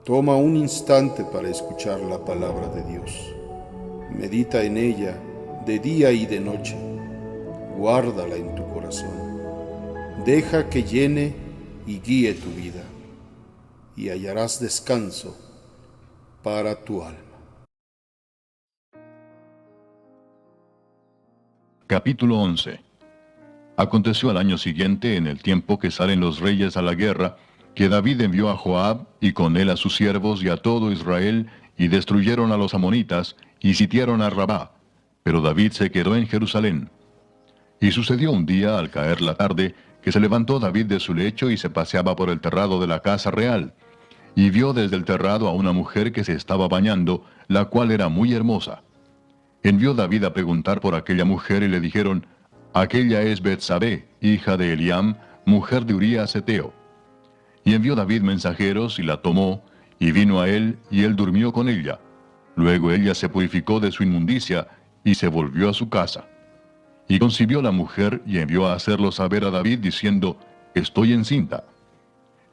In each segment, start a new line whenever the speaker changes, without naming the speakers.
Toma un instante para escuchar la palabra de Dios. Medita en ella de día y de noche. Guárdala en tu corazón. Deja que llene y guíe tu vida, y hallarás descanso para tu alma.
Capítulo 11. Aconteció al año siguiente, en el tiempo que salen los reyes a la guerra, que David envió a Joab, y con él a sus siervos y a todo Israel, y destruyeron a los amonitas, y sitiaron a Rabá. Pero David se quedó en Jerusalén. Y sucedió un día, al caer la tarde, que se levantó David de su lecho y se paseaba por el terrado de la casa real. Y vio desde el terrado a una mujer que se estaba bañando, la cual era muy hermosa. Envió David a preguntar por aquella mujer, y le dijeron: aquella es Betsabé, hija de Eliam, mujer de Urías Heteo. Y envió David mensajeros, y la tomó, y vino a él, y él durmió con ella. Luego ella se purificó de su inmundicia, y se volvió a su casa. Y concibió la mujer, y envió a hacerlo saber a David, diciendo: estoy encinta.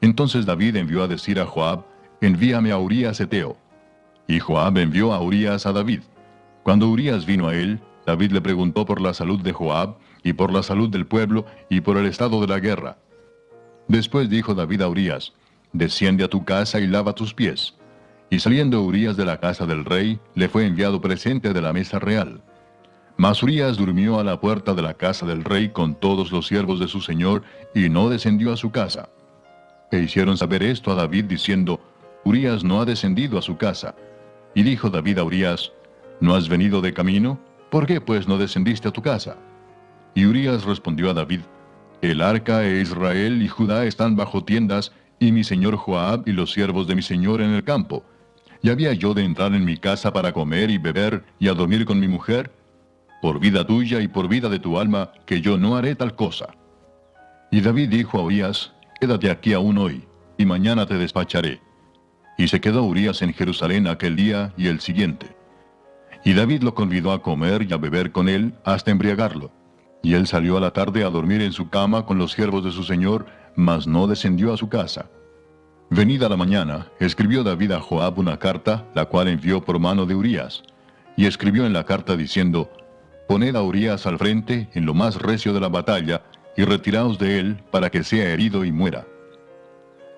Entonces David envió a decir a Joab: envíame a Urías Heteo. Y Joab envió a Urías a David. Cuando Urías vino a él, David le preguntó por la salud de Joab, y por la salud del pueblo, y por el estado de la guerra. Después dijo David a Urías: desciende a tu casa y lava tus pies. Y saliendo Urías de la casa del rey, le fue enviado presente de la mesa real. Mas Urías durmió a la puerta de la casa del rey con todos los siervos de su señor, y no descendió a su casa. E hicieron saber esto a David, diciendo: Urías no ha descendido a su casa. Y dijo David a Urías: ¿no has venido de camino? ¿Por qué pues no descendiste a tu casa? Y Urías respondió a David: el arca e Israel y Judá están bajo tiendas, y mi señor Joab y los siervos de mi señor en el campo. ¿Y había yo de entrar en mi casa para comer y beber y a dormir con mi mujer? Por vida tuya y por vida de tu alma, que yo no haré tal cosa. Y David dijo a Urías: quédate aquí aún hoy, y mañana te despacharé. Y se quedó Urías en Jerusalén aquel día y el siguiente. Y David lo convidó a comer y a beber con él hasta embriagarlo. Y él salió a la tarde a dormir en su cama con los siervos de su señor, mas no descendió a su casa. Venida la mañana, escribió David a Joab una carta, la cual envió por mano de Urías. Y escribió en la carta diciendo: poned a Urías al frente en lo más recio de la batalla, y retiraos de él para que sea herido y muera.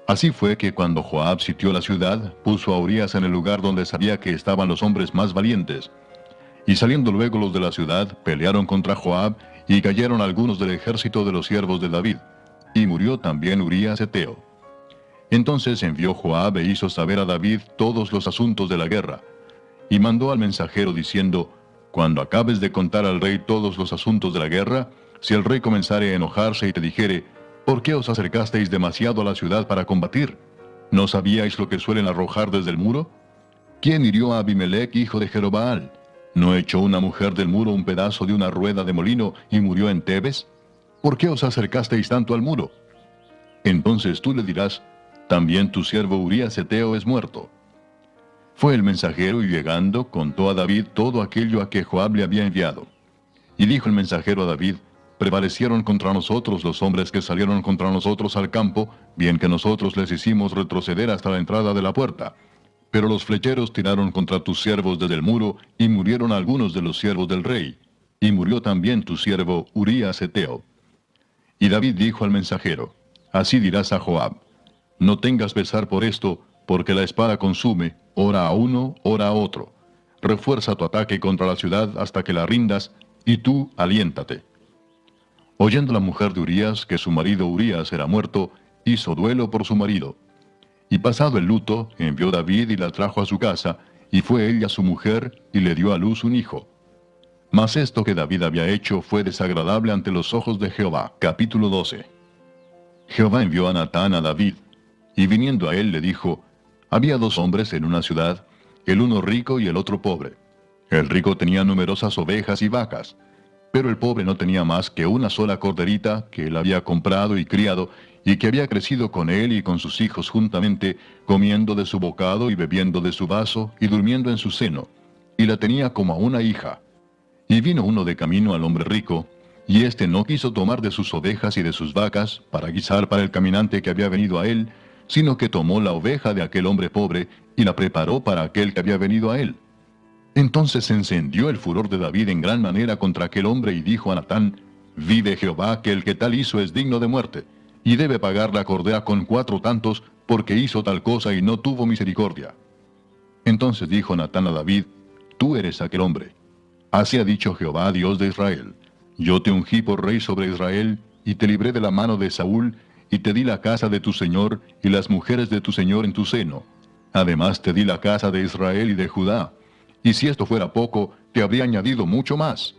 Así fue que cuando Joab sitió la ciudad, puso a Urías en el lugar donde sabía que estaban los hombres más valientes. Y saliendo luego los de la ciudad, pelearon contra Joab, y cayeron algunos del ejército de los siervos de David. Y murió también Urías Heteo. Entonces envió Joab e hizo saber a David todos los asuntos de la guerra. Y mandó al mensajero diciendo: cuando acabes de contar al rey todos los asuntos de la guerra, si el rey comenzare a enojarse y te dijere: ¿por qué os acercasteis demasiado a la ciudad para combatir? ¿No sabíais lo que suelen arrojar desde el muro? ¿Quién hirió a Abimelech, hijo de Jerobaal? ¿No echó una mujer del muro un pedazo de una rueda de molino y murió en Tebes? ¿Por qué os acercasteis tanto al muro? Entonces tú le dirás: también tu siervo Urías Heteo es muerto. Fue el mensajero, y llegando, contó a David todo aquello a que Joab le había enviado. Y dijo el mensajero a David: prevalecieron contra nosotros los hombres que salieron contra nosotros al campo, bien que nosotros les hicimos retroceder hasta la entrada de la puerta. Pero los flecheros tiraron contra tus siervos desde el muro, y murieron algunos de los siervos del rey. Y murió también tu siervo Urías Heteo. Y David dijo al mensajero: así dirás a Joab: no tengas pesar por esto, porque la espada consume, ora a uno, ora a otro. Refuerza tu ataque contra la ciudad hasta que la rindas, y tú aliéntate. Oyendo la mujer de Urías que su marido Urías era muerto, hizo duelo por su marido. Y pasado el luto, envió David y la trajo a su casa, y fue ella su mujer, y le dio a luz un hijo. Mas esto que David había hecho fue desagradable ante los ojos de Jehová. Capítulo 12. Jehová envió a Natán a David, y viniendo a él le dijo: había dos hombres en una ciudad, el uno rico y el otro pobre. El rico tenía numerosas ovejas y vacas, pero el pobre no tenía más que una sola corderita que él había comprado y criado, y que había crecido con él y con sus hijos juntamente, comiendo de su bocado y bebiendo de su vaso, y durmiendo en su seno, y la tenía como a una hija. Y vino uno de camino al hombre rico, y éste no quiso tomar de sus ovejas y de sus vacas, para guisar para el caminante que había venido a él, sino que tomó la oveja de aquel hombre pobre y la preparó para aquel que había venido a él. Entonces se encendió el furor de David en gran manera contra aquel hombre y dijo a Natán: vive Jehová, que el que tal hizo es digno de muerte, y debe pagar la cordera con 4 tantos, porque hizo tal cosa y no tuvo misericordia. Entonces dijo Natán a David: tú eres aquel hombre. Así ha dicho Jehová, Dios de Israel: yo te ungí por rey sobre Israel, y te libré de la mano de Saúl, y te di la casa de tu señor, y las mujeres de tu señor en tu seno. Además te di la casa de Israel y de Judá. Y si esto fuera poco, te habría añadido mucho más.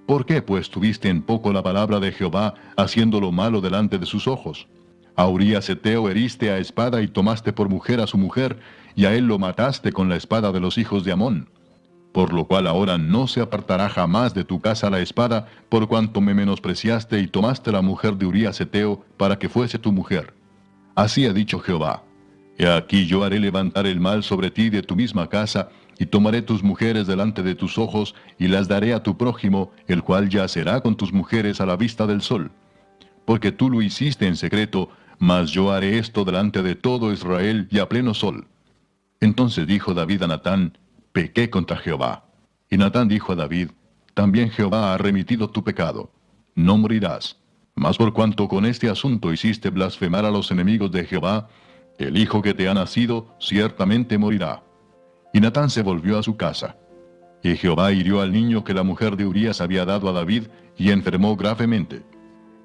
¿Por qué pues tuviste en poco la palabra de Jehová, haciendo lo malo delante de sus ojos? A Urías Heteo heriste a espada y tomaste por mujer a su mujer, y a él lo mataste con la espada de los hijos de Amón. Por lo cual ahora no se apartará jamás de tu casa la espada, por cuanto me menospreciaste y tomaste la mujer de Urías Heteo para que fuese tu mujer. Así ha dicho Jehová: he aquí yo haré levantar el mal sobre ti de tu misma casa, y tomaré tus mujeres delante de tus ojos, y las daré a tu prójimo, el cual yacerá con tus mujeres a la vista del sol. Porque tú lo hiciste en secreto, mas yo haré esto delante de todo Israel y a pleno sol. Entonces dijo David a Natán: pequé contra Jehová. Y Natán dijo a David: también Jehová ha remitido tu pecado. No morirás. Mas por cuanto con este asunto hiciste blasfemar a los enemigos de Jehová, el hijo que te ha nacido ciertamente morirá. Y Natán se volvió a su casa. Y Jehová hirió al niño que la mujer de Urías había dado a David, y enfermó gravemente.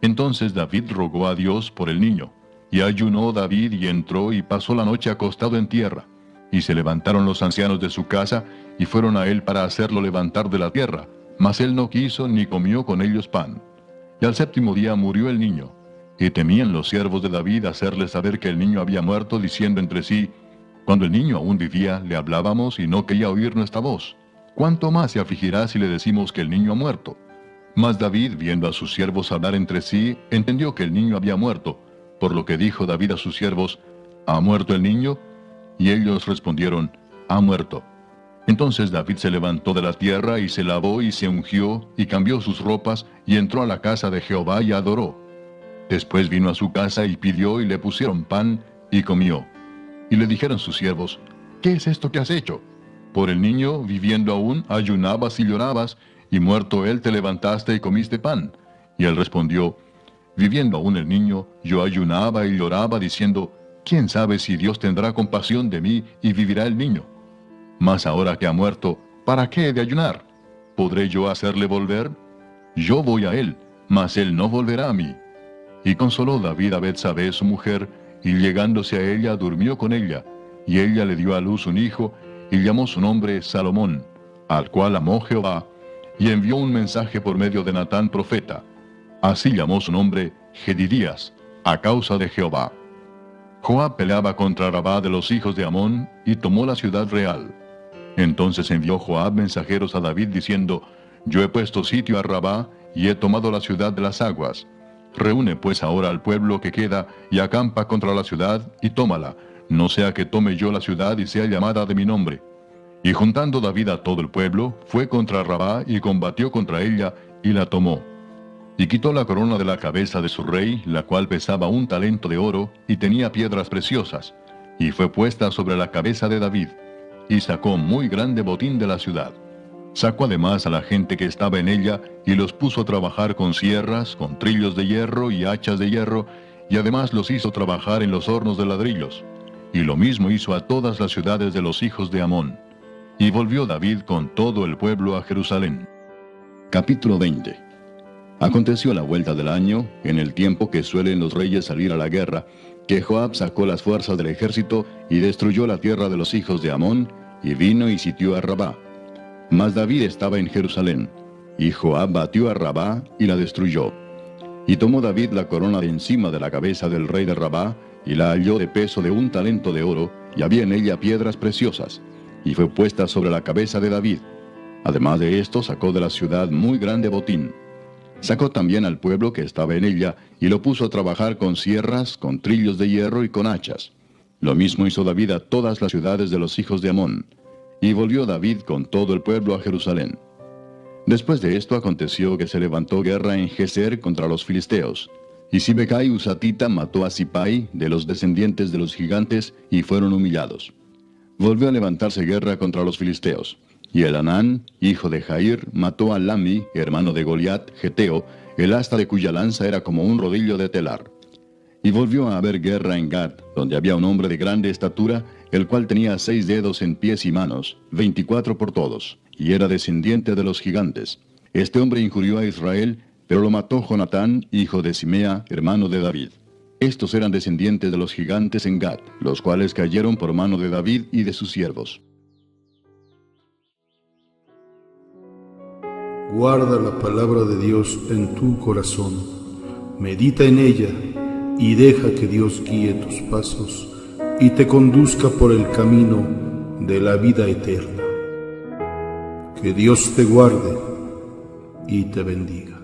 Entonces David rogó a Dios por el niño. Y ayunó David, y entró y pasó la noche acostado en tierra. Y se levantaron los ancianos de su casa, y fueron a él para hacerlo levantar de la tierra. Mas él no quiso, ni comió con ellos pan. Y al 7º día murió el niño. Y temían los siervos de David hacerle saber que el niño había muerto, diciendo entre sí: cuando el niño aún vivía, le hablábamos y no quería oír nuestra voz. ¿Cuánto más se afligirá si le decimos que el niño ha muerto? Mas David, viendo a sus siervos hablar entre sí, entendió que el niño había muerto, por lo que dijo David a sus siervos: ¿ha muerto el niño? Y ellos respondieron: ha muerto. Entonces David se levantó de la tierra, y se lavó, y se ungió, y cambió sus ropas, y entró a la casa de Jehová, y adoró. Después vino a su casa, y pidió, y le pusieron pan, y comió. Y le dijeron sus siervos: ¿qué es esto que has hecho? Por el niño, viviendo aún, ayunabas y llorabas, y muerto él te levantaste y comiste pan. Y él respondió: viviendo aún el niño, yo ayunaba y lloraba, diciendo: ¿quién sabe si Dios tendrá compasión de mí y vivirá el niño? Mas ahora que ha muerto, ¿para qué he de ayunar? ¿Podré yo hacerle volver? Yo voy a él, mas él no volverá a mí. Y consoló David a Betsabé su mujer, y llegándose a ella durmió con ella, y ella le dio a luz un hijo, y llamó su nombre Salomón, al cual amó Jehová, y envió un mensaje por medio de Natán profeta. Así llamó su nombre Jedidías, a causa de Jehová. Joab peleaba contra Rabá de los hijos de Amón, y tomó la ciudad real. Entonces envió Joab mensajeros a David diciendo: yo he puesto sitio a Rabá, y he tomado la ciudad de las aguas. Reúne pues ahora al pueblo que queda, y acampa contra la ciudad, y tómala, no sea que tome yo la ciudad y sea llamada de mi nombre. Y juntando David a todo el pueblo, fue contra Rabá, y combatió contra ella, y la tomó. Y quitó la corona de la cabeza de su rey, la cual pesaba 1 talento de oro, y tenía piedras preciosas, y fue puesta sobre la cabeza de David, y sacó muy grande botín de la ciudad. Sacó además a la gente que estaba en ella, y los puso a trabajar con sierras, con trillos de hierro y hachas de hierro, y además los hizo trabajar en los hornos de ladrillos. Y lo mismo hizo a todas las ciudades de los hijos de Amón. Y volvió David con todo el pueblo a Jerusalén. Capítulo 20. Aconteció a la vuelta del año, en el tiempo que suelen los reyes salir a la guerra, que Joab sacó las fuerzas del ejército y destruyó la tierra de los hijos de Amón, y vino y sitió a Rabá. Mas David estaba en Jerusalén, y Joab batió a Rabá y la destruyó. Y tomó David la corona de encima de la cabeza del rey de Rabá, y la halló de peso de 1 talento de oro, y había en ella piedras preciosas, y fue puesta sobre la cabeza de David. Además de esto, sacó de la ciudad muy grande botín. Sacó también al pueblo que estaba en ella, y lo puso a trabajar con sierras, con trillos de hierro y con hachas. Lo mismo hizo David a todas las ciudades de los hijos de Amón. Y volvió David con todo el pueblo a Jerusalén. Después de esto aconteció que se levantó guerra en Geser contra los filisteos. Y Sibecai Husatita mató a Sipai, de los descendientes de los gigantes, y fueron humillados. Volvió a levantarse guerra contra los filisteos. Y Elanán, hijo de Jair, mató a Lami, hermano de Goliat, geteo, el asta de cuya lanza era como un rodillo de telar. Y volvió a haber guerra en Gad, donde había un hombre de grande estatura, el cual tenía 6 dedos en pies y manos, 24 por todos, y era descendiente de los gigantes. Este hombre injurió a Israel, pero lo mató Jonatán, hijo de Simea, hermano de David. Estos eran descendientes de los gigantes en Gad, los cuales cayeron por mano de David y de sus siervos.
Guarda la palabra de Dios en tu corazón, medita en ella y deja que Dios guíe tus pasos y te conduzca por el camino de la vida eterna. Que Dios te guarde y te bendiga.